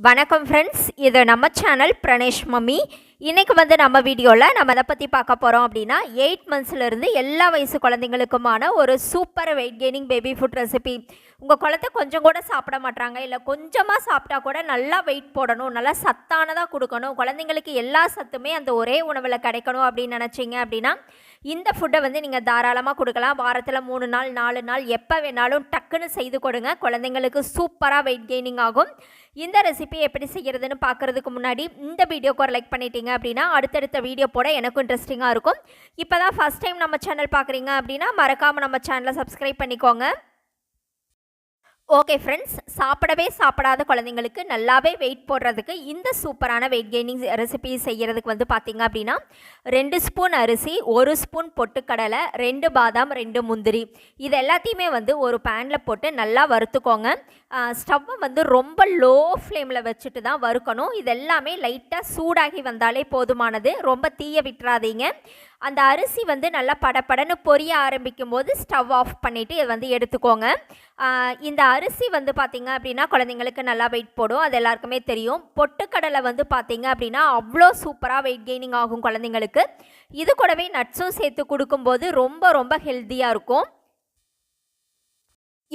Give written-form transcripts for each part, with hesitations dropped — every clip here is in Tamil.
வணக்கம் ஃப்ரெண்ட்ஸ், இது நம்ம சேனல் பிரணேஷ் மம்மி. இன்றைக்கி நம்ம வீடியோவில் நம்ம எதை பற்றி பார்க்க போகிறோம் அப்படின்னா 8 மந்த்ஸ்லேருந்து எல்லா வயசு குழந்தைங்களுக்குமான ஒரு super wait gaining baby food recipe. உங்கள் குழந்தை கொஞ்சம் கூட சாப்பிட மாட்டாங்க, இல்லை கொஞ்சமாக சாப்பிட்டா கூட நல்லா வெயிட் போடணும், நல்லா சத்தானதாக கொடுக்கணும், குழந்தைங்களுக்கு எல்லா சத்துமே அந்த ஒரே உணவில் கிடைக்கணும் அப்படின்னு நினச்சிங்க அப்படின்னா இந்த ஃபுட்டை நீங்கள் தாராளமாக கொடுக்கலாம். வாரத்தில் 3 நாள் 4 நாள் எப்போ வேணாலும் டக்குன்னு செய்து கொடுங்க. குழந்தைங்களுக்கு சூப்பராக வெயிட் கெய்னிங் ஆகும். இந்த ரெசிபி எப்படி செய்கிறதுன்னு பார்க்குறதுக்கு முன்னாடி இந்த வீடியோக்கு ஒரு லைக் பண்ணிட்டீங்க அப்படின்னா அடுத்தடுத்த வீடியோ போட எனக்கும் இன்ட்ரெஸ்டிங்காக இருக்கும். இப்போ தான் ஃபஸ்ட் டைம் நம்ம சேனல் பார்க்குறீங்க அப்படின்னா மறக்காமல் நம்ம சேனலை சப்ஸ்கிரைப் பண்ணிக்கோங்க. ஓகே ஃப்ரெண்ட்ஸ், சாப்பிடவே சாப்பிடாத குழந்தைங்களுக்கு நல்லாவே வெயிட் போடுறதுக்கு இந்த சூப்பரான வெயிட் கெய்னிங் ரெசிபி செய்கிறதுக்கு பார்த்திங்க அப்படின்னா 2 ஸ்பூன் அரிசி, 1 ஸ்பூன் பொட்டுக்கடலை, 2 பாதாம், 2 முந்திரி, இது எல்லாத்தையுமே ஒரு பேனில் போட்டு நல்லா வறுத்துக்கோங்க. ஸ்டவ்வை ரொம்ப லோ ஃப்ளேமில் வச்சுட்டு தான் வறுக்கணும். இது எல்லாமே லைட்டாக சூடாகி வந்தாலே போதுமானது, ரொம்ப தீய விட்டுறாதீங்க. அந்த அரிசி நல்லா படப்படன்னு பொரிய ஆரம்பிக்கும் போது ஸ்டவ் ஆஃப் பண்ணிவிட்டு இதை எடுத்துக்கோங்க. இந்த அரிசி பார்த்திங்க அப்படின்னா குழந்தைங்களுக்கு நல்லா வெயிட் போடும், அது எல்லாருக்குமே தெரியும். பொட்டுக்கடலை பார்த்திங்க அப்படின்னா அவ்வளோ சூப்பராக வெயிட் கெய்னிங் ஆகும் குழந்தைங்களுக்கு. இது கூடவே நட்ஸும் சேர்த்து கொடுக்கும்போது ரொம்ப ரொம்ப ஹெல்த்தியாக இருக்கும்.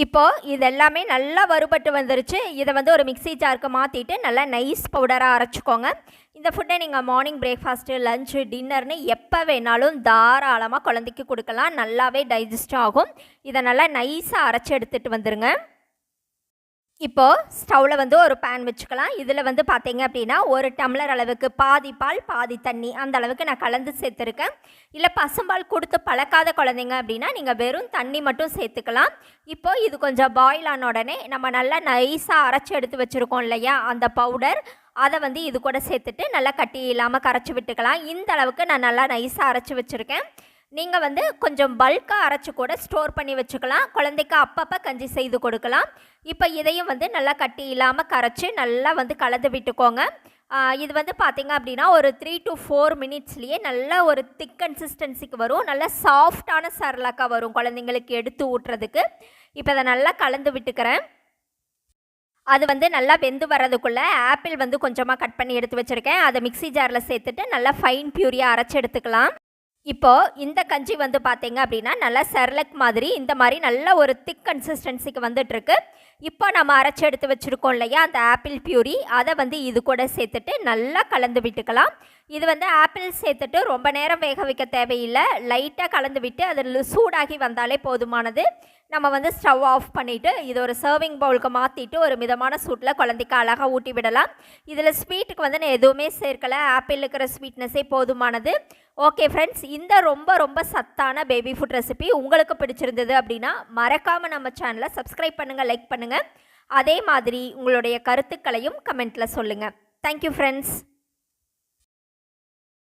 இப்போது இதெல்லாமே நல்லா வறுபட்டு வந்துருச்சு. இதை ஒரு மிக்ஸி ஜாருக்கு மாற்றிட்டு நல்லா நைஸ் பவுடராக அரைச்சிக்கோங்க. இந்த ஃபுட்டை நீங்கள் மார்னிங் பிரேக்ஃபாஸ்ட்டு, லஞ்சு, டின்னர்னு எப்போ வேணாலும் தாராளமாக குழந்தைக்கு கொடுக்கலாம். நல்லாவே டைஜஸ்ட் ஆகும். இதை நல்லா நைஸாக அரைச்சி எடுத்துகிட்டு வந்துடுங்க. இப்போது ஸ்டவ்வில் ஒரு பேன் வச்சுக்கலாம். இதில் பார்த்தீங்க அப்படின்னா 1 டம்ளர் அளவுக்கு பாதி பால் பாதி தண்ணி அந்த அளவுக்கு நான் கலந்து சேர்த்துருக்கேன். இல்லை பசும்பால் கொடுத்து பழக்காத குழந்தைங்க அப்படின்னா நீங்கள் வெறும் தண்ணி மட்டும் சேர்த்துக்கலாம். இப்போது இது கொஞ்சம் பாயில் ஆன உடனே நம்ம நல்லா நைஸாக அரைச்சி எடுத்து வச்சுருக்கோம் இல்லையா அந்த பவுடர், அதை இது கூட சேர்த்துட்டு நல்லா கட்டி இல்லாமல் கரைச்சி விட்டுக்கலாம். இந்த அளவுக்கு நான் நல்லா நைஸாக அரைச்சி வச்சுருக்கேன். நீங்கள் கொஞ்சம் பல்காக அரைச்சி கூட ஸ்டோர் பண்ணி வச்சுக்கலாம். குழந்தைக்கு அப்பப்போ கஞ்சி செய்து கொடுக்கலாம். இப்போ இதையும் நல்லா கட்டி இல்லாமல் கரைச்சி நல்லா கலந்து விட்டுக்கோங்க. இது பார்த்திங்க அப்படின்னா ஒரு 3 to 4 மினிட்ஸ்லேயே நல்ல ஒரு திக் கன்சிஸ்டன்சிக்கு வரும். நல்லா சாஃப்டான சரலாக்காக வரும் குழந்தைங்களுக்கு எடுத்து ஊட்டுறதுக்கு. இப்போ அதை நல்லா கலந்து விட்டுக்கிறேன். அது நல்லா வெந்து வர்றதுக்குள்ளே ஆப்பிள் கொஞ்சமாக கட் பண்ணி எடுத்து வச்சுருக்கேன். அதை மிக்ஸி ஜாரில் சேர்த்துட்டு நல்லா ஃபைன் பியூரியாக அரைச்சி எடுத்துக்கலாம். இப்போது இந்த கஞ்சி பார்த்தீங்க அப்படின்னா நல்லா செர்லக் மாதிரி இந்த மாதிரி நல்ல ஒரு திக் கன்சிஸ்டன்சிக்கு வந்துட்டுருக்கு. இப்போ நம்ம அரைச்சி எடுத்து வச்சுருக்கோம் இல்லையா அந்த ஆப்பிள் பியூரி, அதை இது கூட சேர்த்துட்டு நல்லா கலந்து விட்டுக்கலாம். இது ஆப்பிள் சேர்த்துட்டு ரொம்ப நேரம் வேக வைக்க தேவையில்லை, லைட்டாக கலந்து விட்டு அதில் சூடாகி வந்தாலே போதுமானது. நம்ம ஸ்டவ் ஆஃப் பண்ணிவிட்டு இது ஒரு சர்விங் பவுலுக்கு மாற்றிட்டு ஒரு மிதமான சூட்டில் குழந்தைக்கு அழகாக ஊட்டி விடலாம். இதில் ஸ்வீட்டுக்கு நான் எதுவுமே சேர்க்கலை, ஆப்பிள் இருக்கிற ஸ்வீட்னஸே போதுமானது. ஓகே ஃப்ரெண்ட்ஸ், இந்த ரொம்ப ரொம்ப சத்தான பேபி ஃபுட் ரெசிபி உங்களுக்கு பிடிச்சிருந்தது அப்படின்னா மறக்காமல் நம்ம சேனலை சப்ஸ்கிரைப் பண்ணுங்கள், லைக் பண்ணுங்கள். அதே மாதிரி உங்களுடைய கருத்துக்களையும் கமெண்ட்டில் சொல்லுங்கள். Thank you friends.